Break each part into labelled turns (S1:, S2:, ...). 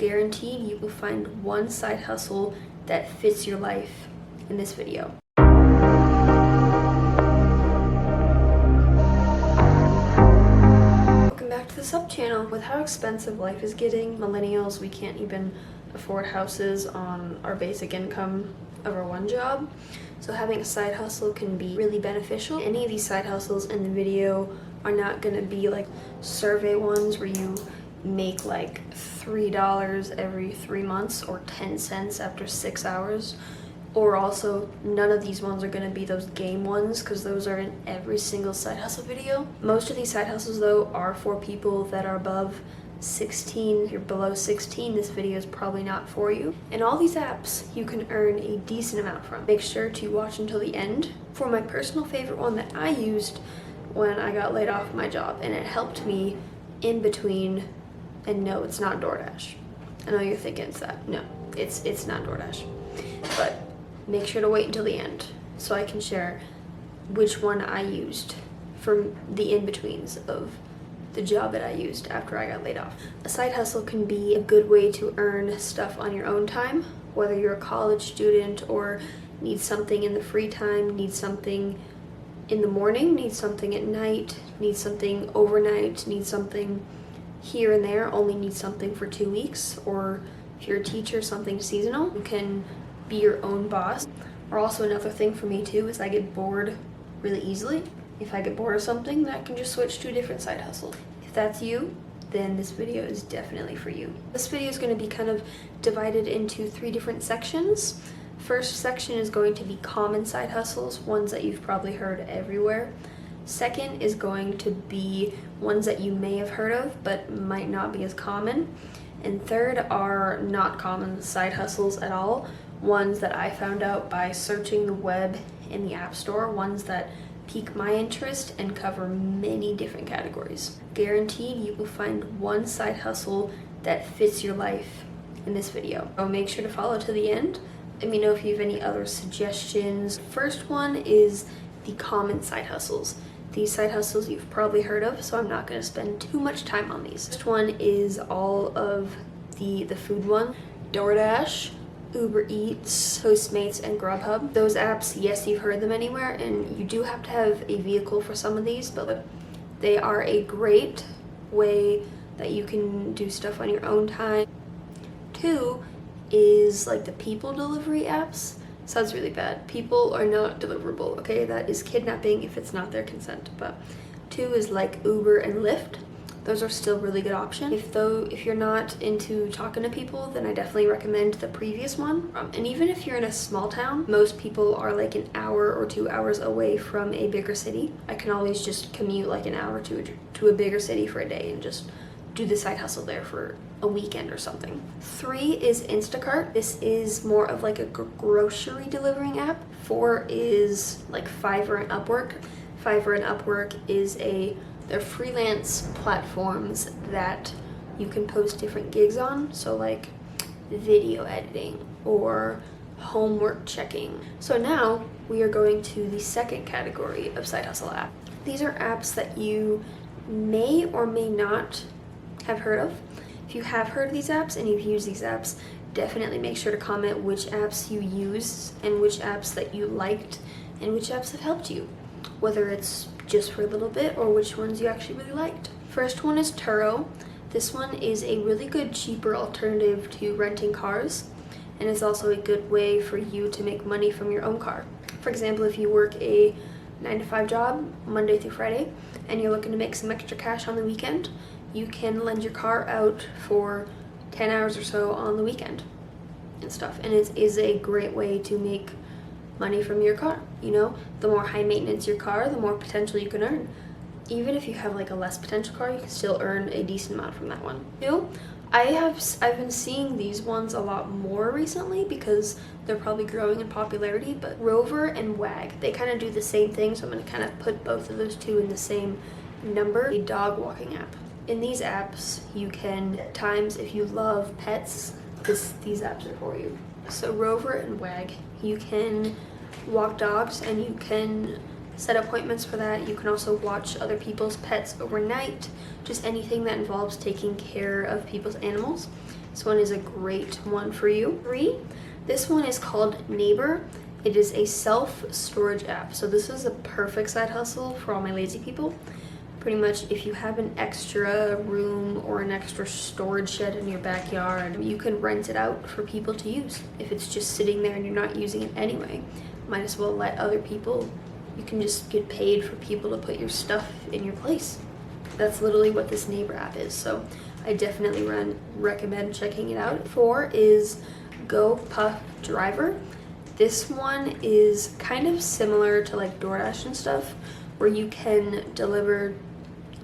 S1: Guaranteed you will find one side hustle that fits your life in this video. Welcome back to the sub channel. With how expensive life is getting, millennials, we can't even afford houses on our basic income of our one job. So having a side hustle can be really beneficial. Any of these side hustles in the video are not going to be like survey ones where you make like $3 every 3 months or 10 cents after 6 hours. Or also, none of these ones are going to be those game ones because those are in every single side hustle video. Most of these side hustles though are for people that are above 16. If you're below 16, this video is probably not for you. And all these apps you can earn a decent amount from. Make sure to watch until the end. For my personal favorite one that I used when I got laid off my job, and it helped me in between, and no, it's not DoorDash. I know you're thinking it's that. No, it's not DoorDash. But make sure to wait until the end so I can share which one I used for the in-betweens of the job that I used after I got laid off. A side hustle can be a good way to earn stuff on your own time, whether you're a college student or need something in the free time, need something in the morning, need something at night, need something overnight, need something here and there, only need something for 2 weeks, or if you're a teacher, something seasonal. You can be your own boss. Or also another thing for me too is I get bored really easily. If I get bored of something, then I can just switch to a different side hustle. If that's you, then this video is definitely for you. This video is going to be kind of divided into 3 different sections. First section is going to be common side hustles, ones that you've probably heard everywhere. Second is going to be ones that you may have heard of but might not be as common. And third are not common side hustles at all, ones that I found out by searching the web in the App Store, ones that pique my interest and cover many different categories. Guaranteed you will find one side hustle that fits your life in this video. So make sure to follow to the end. Let me know if you have any other suggestions. First one is the common side hustles. These side hustles you've probably heard of, so I'm not going to spend too much time on these. First one is all of the food one. DoorDash, Uber Eats, Postmates, and Grubhub. Those apps, yes, you've heard them anywhere, and you do have to have a vehicle for some of these, but they are a great way that you can do stuff on your own time. 2 is like the people delivery apps. Sounds really bad. People are not deliverable, okay? That is kidnapping if it's not their consent. But 2 is like Uber and Lyft. Those are still really good options. If you're not into talking to people, then I definitely recommend the previous one. And even if you're in a small town, most people are like an hour or 2 hours away from a bigger city. I can always just commute like an hour to a bigger city for a day and just do the side hustle there for a weekend or something. 3 is Instacart. This is more of like a grocery delivering app. 4 is like Fiverr and Upwork. Fiverr and Upwork they're freelance platforms that you can post different gigs on. So like video editing or homework checking. So now we are going to the second category of side hustle app. These are apps that you may or may not have heard of. If you have heard of these apps and you've used these apps, definitely make sure to comment which apps you use and which apps that you liked and which apps have helped you, whether it's just for a little bit or which ones you actually really liked. First one is Turo. This one is a really good, cheaper alternative to renting cars, and is also a good way for you to make money from your own car. For example, if you work a 9-to-5 job Monday through Friday and you're looking to make some extra cash on the weekend, you can lend your car out for 10 hours or so on the weekend and stuff. And it is a great way to make money from your car. You know, the more high maintenance your car, the more potential you can earn. Even if you have like a less potential car, you can still earn a decent amount from that one. 2, I've been seeing these ones a lot more recently because they're probably growing in popularity, but Rover and Wag, they kind of do the same thing, so I'm going to kind of put both of those 2 in the same number. A dog walking app. In these apps, you can, at times, if you love pets, these apps are for you. So Rover and Wag, you can walk dogs and you can set appointments for that. You can also watch other people's pets overnight, just anything that involves taking care of people's animals. This one is a great one for you. 3, this one is called Neighbor. It is a self-storage app. So this is a perfect side hustle for all my lazy people. Pretty much if you have an extra room or an extra storage shed in your backyard, you can rent it out for people to use. If it's just sitting there and you're not using it anyway, might as well let other people, you can just get paid for people to put your stuff in your place. That's literally what this Neighbor app is. So I definitely recommend checking it out. 4 is GoPuff Driver. This one is kind of similar to like DoorDash and stuff, where you can deliver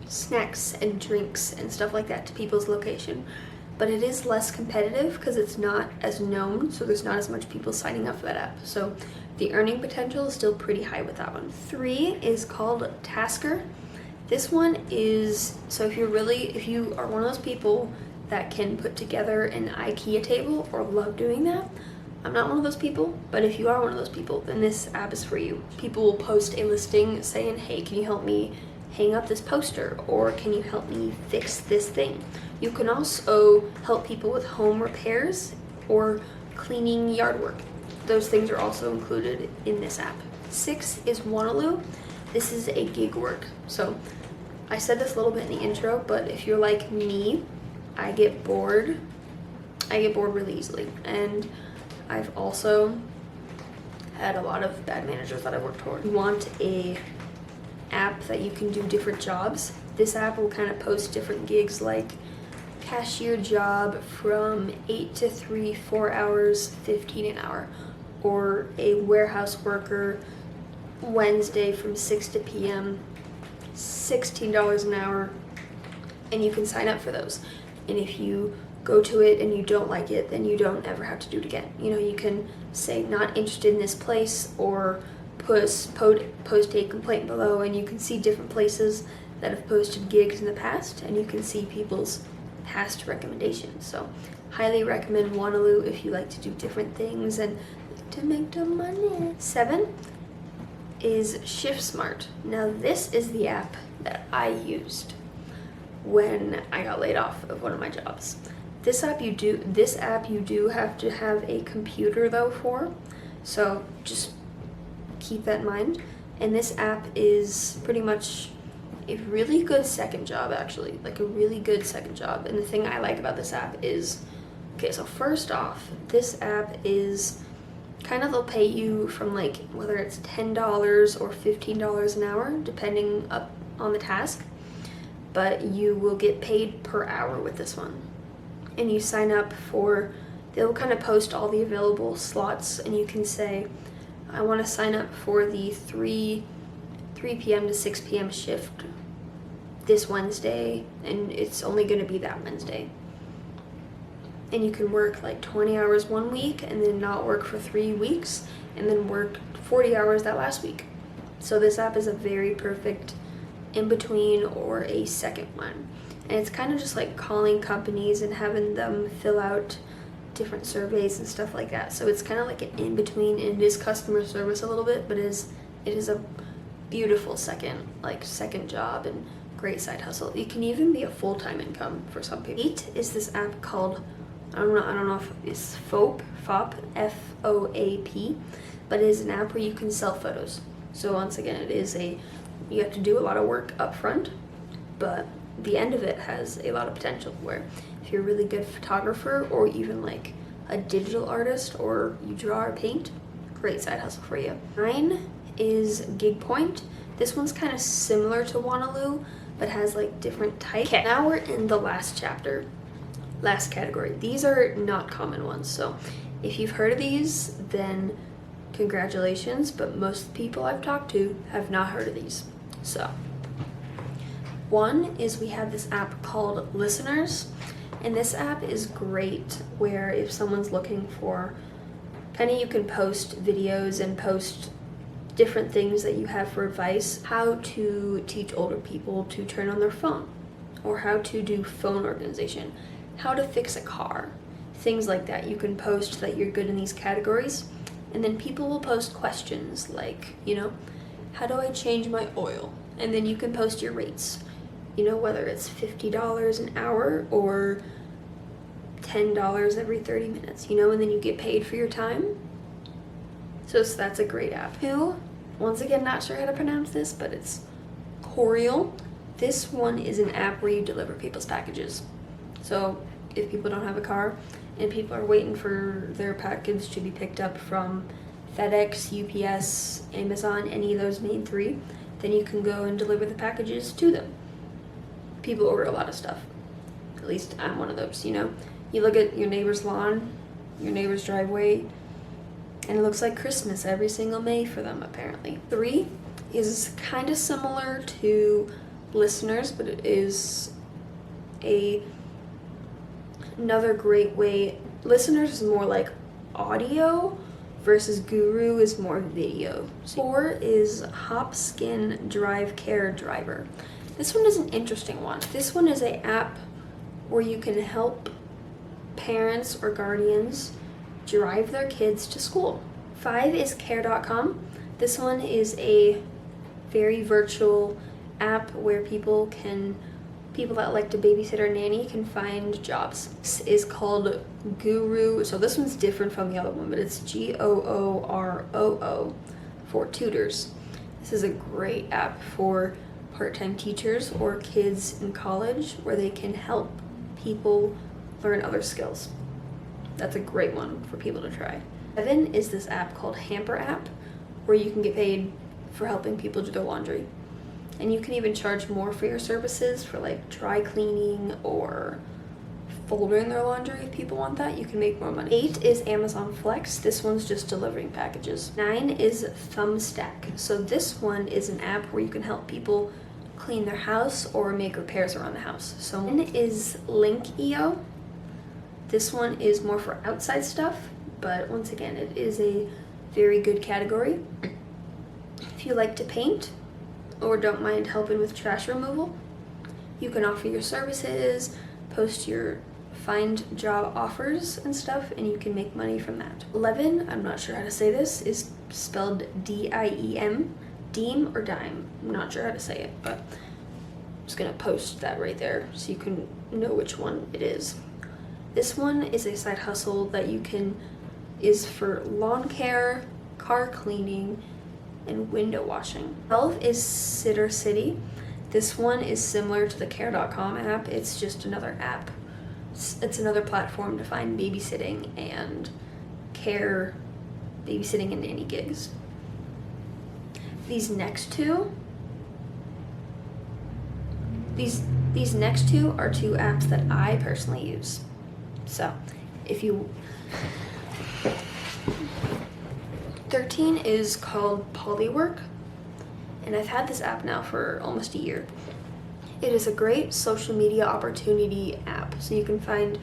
S1: snacks and drinks and stuff like that to people's location. But it is less competitive because it's not as known, so there's not as much people signing up for that app. So the earning potential is still pretty high with that one. 3 is called Tasker. This one is, so if you are one of those people that can put together an IKEA table or love doing that, I'm not one of those people, but if you are one of those people, then this app is for you. People will post a listing saying, hey, can you help me hang up this poster, or can you help me fix this thing? You can also help people with home repairs or cleaning yard work. Those things are also included in this app. 6 is Wanaloo. This is a gig work. So I said this a little bit in the intro, but if you're like me, I get bored really easily. And I've also had a lot of bad managers that I worked for. You want a app that you can do different jobs. This app will kind of post different gigs like cashier job from 8 to 3, 4 hours, 15 an hour, or a warehouse worker Wednesday from 6 to p.m., $16 an hour, and you can sign up for those. And if you go to it and you don't like it, then you don't ever have to do it again. You know, you can say not interested in this place, or post a complaint below, and you can see different places that have posted gigs in the past, and you can see people's past recommendations. So highly recommend Wanaloo if you like to do different things and to make the money. 7 is ShiftSmart. Now this is the app that I used when I got laid off of one of my jobs. This app you do have to have a computer though for, so just keep that in mind. And this app is pretty much a really good second job, actually, like a really good second job. And the thing I like about this app is, okay, so first off, this app is kind of, they'll pay you from like whether it's $10 or $15 an hour depending up on the task, but you will get paid per hour with this one. And you sign up for, they'll kind of post all the available slots, and you can say, I want to sign up for the 3 p.m. to 6 p.m. shift this Wednesday, and it's only going to be that Wednesday. And you can work like 20 hours one week and then not work for 3 weeks and then work 40 hours that last week. So this app is a very perfect in-between or a second one. And it's kind of just like calling companies and having them fill out different surveys and stuff like that. So it's kind of like an in-between, and it is customer service a little bit, but it is a beautiful second job and great side hustle. It can even be a full-time income for some people. 8 is this app called, I don't know if it's FOAP, F-O-A-P, but it is an app where you can sell photos. So once again, you have to do a lot of work up front, but the end of it has a lot of potential, where if you're a really good photographer or even like a digital artist, or you draw or paint, great side hustle for you. 9 is GigPoint. This one's kind of similar to Wanaloo, but has like different types. Okay, now we're in the last category. These are not common ones, so if you've heard of these, then congratulations, but most people I've talked to have not heard of these. So 1 is we have this app called Listeners, and this app is great where if someone's looking for, kind of, you can post videos and post different things that you have for advice, how to teach older people to turn on their phone, or how to do phone organization, how to fix a car, things like that. You can post that you're good in these categories, and then people will post questions like, how do I change my oil? And then you can post your rates, whether it's $50 an hour or $10 every 30 minutes, and then you get paid for your time. So that's a great app. 2, once again, not sure how to pronounce this, but it's Coriel. This one is an app where you deliver people's packages. So if people don't have a car and people are waiting for their package to be picked up from FedEx, UPS, Amazon, any of those main 3, then you can go and deliver the packages to them. People order a lot of stuff. At least I'm one of those, You look at your neighbor's lawn, your neighbor's driveway, and it looks like Christmas every single May for them, apparently. 3 is kind of similar to Listeners, but it is another great way. Listeners is more like audio versus Guru is more video. 4 is Hopskin Drive Care Driver. This one is an interesting one. This one is an app where you can help parents or guardians drive their kids to school. 5 is Care.com. This one is a very virtual app where people that like to babysit or nanny can find jobs. This is called Guru. So this one's different from the other one, but it's GOOROO for tutors. This is a great app for part-time teachers or kids in college where they can help people learn other skills. That's a great one for people to try. 7 is this app called Hamper app, where you can get paid for helping people do their laundry. And you can even charge more for your services for like dry cleaning or folding their laundry. If people want that, you can make more money. 8 is Amazon Flex. This one's just delivering packages. 9 is Thumbstack. So this one is an app where you can help people clean their house or make repairs around the house. So 1 is Link.io. This one is more for outside stuff, but once again, it is a very good category. If you like to paint or don't mind helping with trash removal, you can offer your services, post your find job offers and stuff, and you can make money from that. 11, I'm not sure how to say this, is spelled DIEM, Deem or Dime. I'm not sure how to say it, but I'm just gonna post that right there so you can know which one it is. This one is a side hustle that is for lawn care, car cleaning, and window washing. 12 is Sitter City. This one is similar to the Care.com app. It's just another app. It's another platform to find babysitting and nanny gigs. These next two are 2 apps that I personally use. So, 13 is called Polywork, and I've had this app now for almost a year. It is a great social media opportunity app, so you can find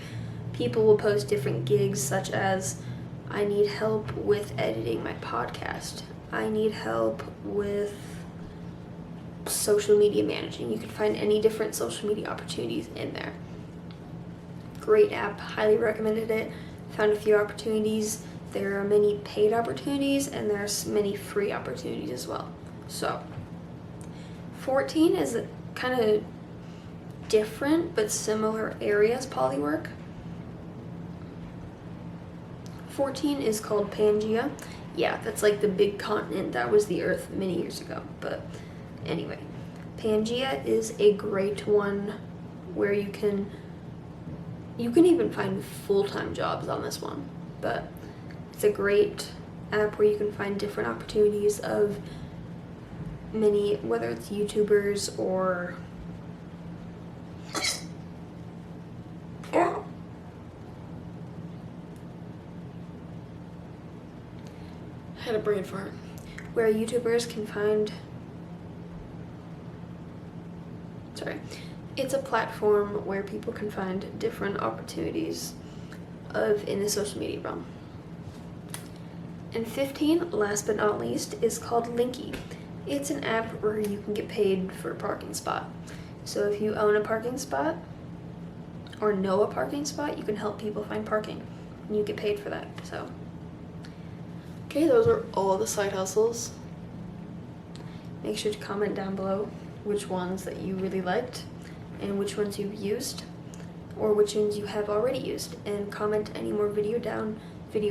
S1: people will post different gigs such as, I need help with editing my podcast, I need help with social media managing. You can find any different social media opportunities in there. Great app, highly recommended it. Found a few opportunities. There are many paid opportunities and there's many free opportunities as well. So 14 is kind of different but similar areas, Polywork. 14 is called Pangea. Yeah, that's like the big continent that was the Earth many years ago. But anyway, Pangea is a great one where you can even find full-time jobs on this one. But it's a great app where you can find different opportunities of many, whether it's YouTubers or I had a brain fart. Where YouTubers can find, it's a platform where people can find different opportunities in the social media realm. And 15, last but not least, is called Linky. It's an app where you can get paid for a parking spot. So if you own a parking spot or know a parking spot, you can help people find parking and you get paid for that. So okay, those are all the side hustles. Make sure to comment down below which ones that you really liked and which ones you've used. or which ones you have already used, and comment any more video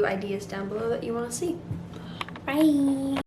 S1: ideas down below that you want to see. Bye!